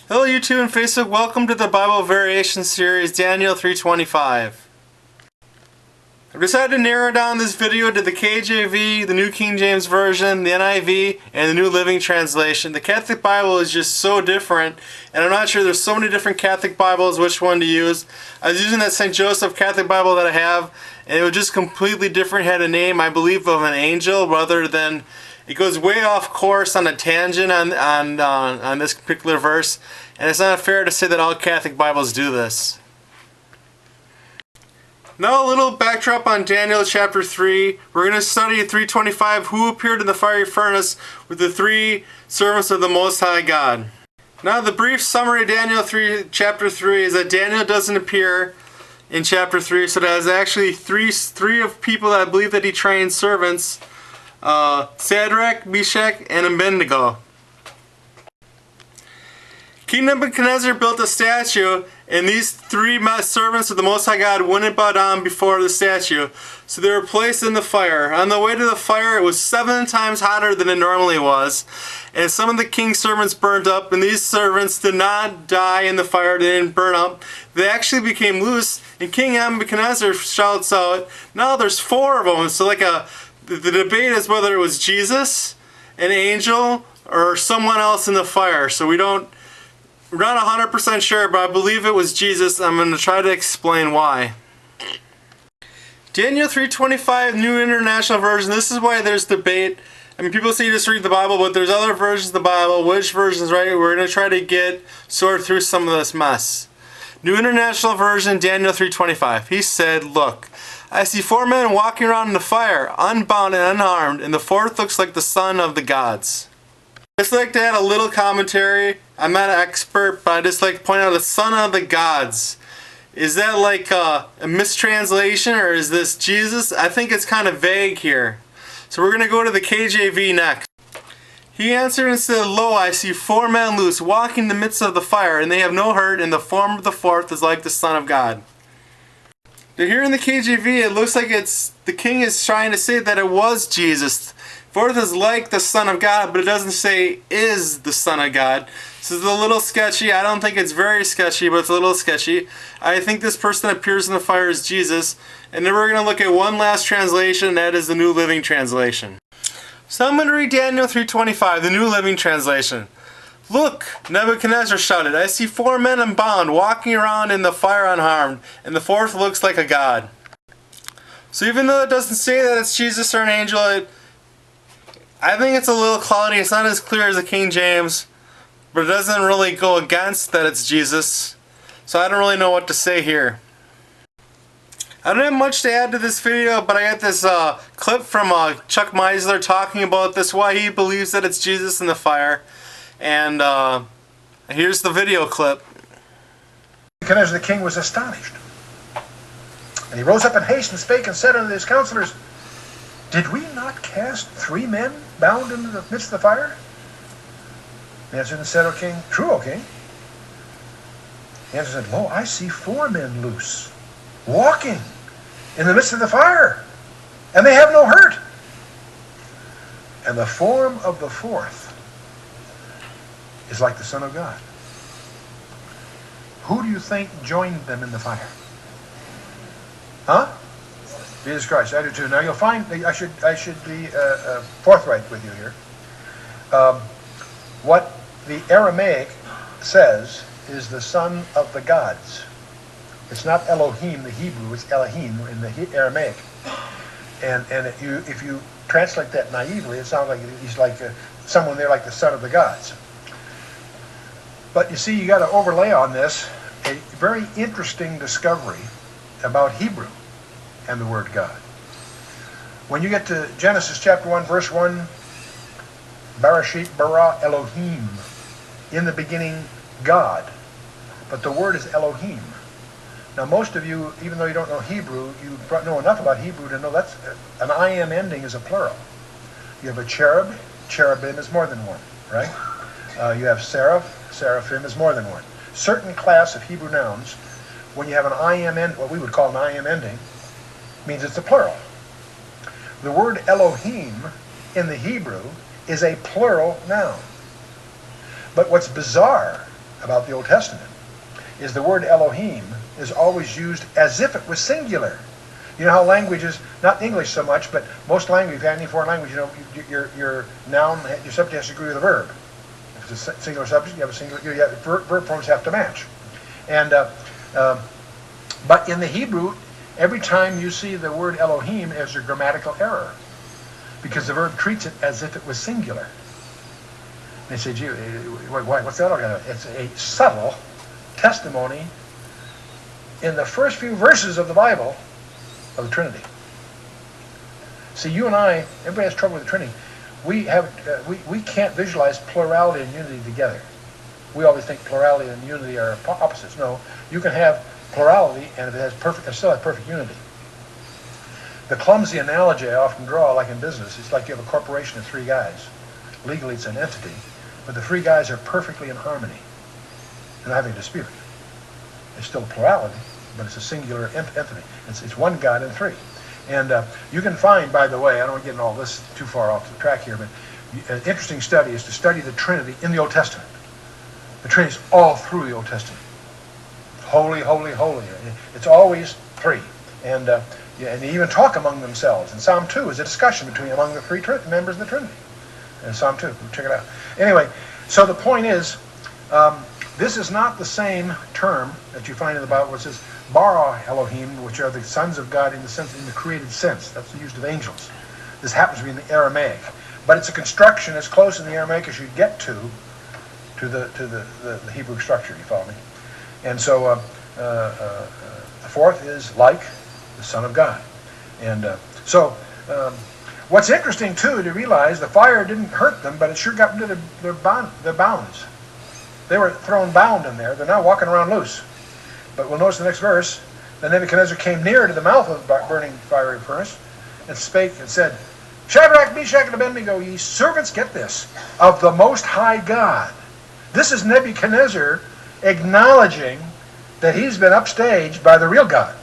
Hello YouTube and Facebook, welcome to the Bible Variation Series, Daniel 3:25. I've decided to narrow down this video to the KJV, the New King James Version, the NIV, and the New Living Translation. The Catholic Bible is just so different, and I'm not sure there's so many different Catholic Bibles which one to use. I was using that St. Joseph Catholic Bible that I have, and it was just completely different, had a name, I believe, of an angel rather than... It goes way off course on a tangent on this particular verse, and it's not fair to say that all Catholic Bibles do this. Now a little backdrop on Daniel chapter 3. We're going to study 3:25, who appeared in the fiery furnace with the three servants of the Most High God. Now the brief summary of Daniel chapter 3 is that Daniel doesn't appear in chapter 3, so there's actually three of people that I believe that he trained servants. Shadrach, Meshach, and Abednego. King Nebuchadnezzar built a statue, and these three servants of the Most High God wouldn't bow down before the statue, so they were placed in the fire. On the way to the fire, it was 7 times hotter than it normally was, and some of the king's servants burned up, and these servants did not die in the fire. They didn't burn up. They actually became loose, and King Nebuchadnezzar shouts out, now there's 4 of them, so the debate is whether it was Jesus, an angel, or someone else in the fire. So we're not 100% sure, but I believe it was Jesus. I'm going to try to explain why. Daniel 3:25, New International Version. This is why there's debate. I mean, people say you just read the Bible, but there's other versions of the Bible. Which version is right? We're going to try to sort through some of this mess. New International Version, Daniel 3:25. He said, look, I see 4 men walking around in the fire, unbound and unharmed, and the 4th looks like the son of the gods. I just like to add a little commentary. I'm not an expert, but I just like to point out the son of the gods. Is that like a mistranslation, or is this Jesus? I think it's kind of vague here. So we're going to go to the KJV next. He answered and said, lo, I see 4 men loose, walking in the midst of the fire, and they have no hurt, and the form of the 4th is like the Son of God. Here in the KJV, it looks like the king is trying to say that it was Jesus. 4th is like the Son of God, but it doesn't say is the Son of God. This is a little sketchy. I don't think it's very sketchy, but it's a little sketchy. I think this person that appears in the fire is Jesus. And then we're going to look at one last translation, and that is the New Living Translation. So I'm going to read Daniel 3:25, the New Living Translation. Look, Nebuchadnezzar shouted, I see 4 men unbound, walking around in the fire unharmed, and the 4th looks like a god. So even though it doesn't say that it's Jesus or an angel, I think it's a little cloudy. It's not as clear as the King James, but it doesn't really go against that it's Jesus. So I don't really know what to say here. I don't have much to add to this video, but I got this clip from Chuck Missler talking about this, why he believes that it's Jesus in the fire. And here's the video clip. Nebuchadnezzar the king was astonished. And he rose up in haste and spake and said unto his counselors, did we not cast 3 men bound into the midst of the fire? He answered and said, O king, true, O king. He answered and said, lo, I see 4 men loose, walking in the midst of the fire, and they have no hurt. And the form of the 4th is like the Son of God. Who do you think joined them in the fire? Huh? Jesus Christ. I do too. Now you'll find, I should be forthright with you here. What the Aramaic says is the Son of the gods. It's not Elohim, the Hebrew, it's Elohim in the Aramaic. And if you translate that naively, it sounds like he's like someone there like the Son of the gods. But you see, you got to overlay on this a very interesting discovery about Hebrew and the word God. When you get to Genesis chapter 1, verse 1, Bereshit bara Elohim, in the beginning God. But the word is Elohim. Now most of you, even though you don't know Hebrew, you know enough about Hebrew to know that's an I-am ending is a plural. You have a cherub, cherubim is more than one, right? You have seraph, seraphim is more than one. Certain class of Hebrew nouns, when you have an I-am end, what we would call an I-am ending, means it's a plural. The word Elohim in the Hebrew is a plural noun. But what's bizarre about the Old Testament is the word Elohim is always used as if it was singular. You know how languages, not English so much, but most language, if you have any foreign language, you know, your noun, your subject has to agree with the verb. If it's a singular subject, you have a singular, verb forms have to match. And but in the Hebrew, every time you see the word Elohim, there's a grammatical error, because the verb treats it as if it was singular. They say, gee, what's that all about? It's a subtle testimony in the first few verses of the Bible of the Trinity. See, you and I, everybody has trouble with the Trinity. We can't visualize plurality and unity together. We always think plurality and unity are opposites. No, you can have plurality and it still has perfect unity. The clumsy analogy I often draw, like in business, it's like you have a corporation of 3 guys. Legally it's an entity, but the 3 guys are perfectly in harmony. They're not having a dispute. It's still a plurality, but it's a singular entity. It's one God in 3. And you can find, by the way, I don't want to get into all this too far off the track here, but an interesting study is to study the Trinity in the Old Testament. The Trinity is all through the Old Testament. Holy, holy, holy. It's always 3. And they even talk among themselves. And Psalm 2 is a discussion among the 3 members of the Trinity. And Psalm 2, check it out. Anyway, so the point is, this is not the same term that you find in the Bible where it says bara Elohim, which are the sons of God in the created sense. That's the use of angels. This happens to be in the Aramaic, but it's a construction as close in the Aramaic as you get to the Hebrew structure. You follow me? And so the fourth is like the Son of God. And so what's interesting too to realize, the fire didn't hurt them, but it sure got into their bounds. They were thrown bound in there. They're now walking around loose. But we'll notice the next verse. Then Nebuchadnezzar came near to the mouth of the burning fiery furnace and spake and said, Shadrach, Meshach, and Abednego, ye servants, get this, of the Most High God. This is Nebuchadnezzar acknowledging that he's been upstaged by the real God.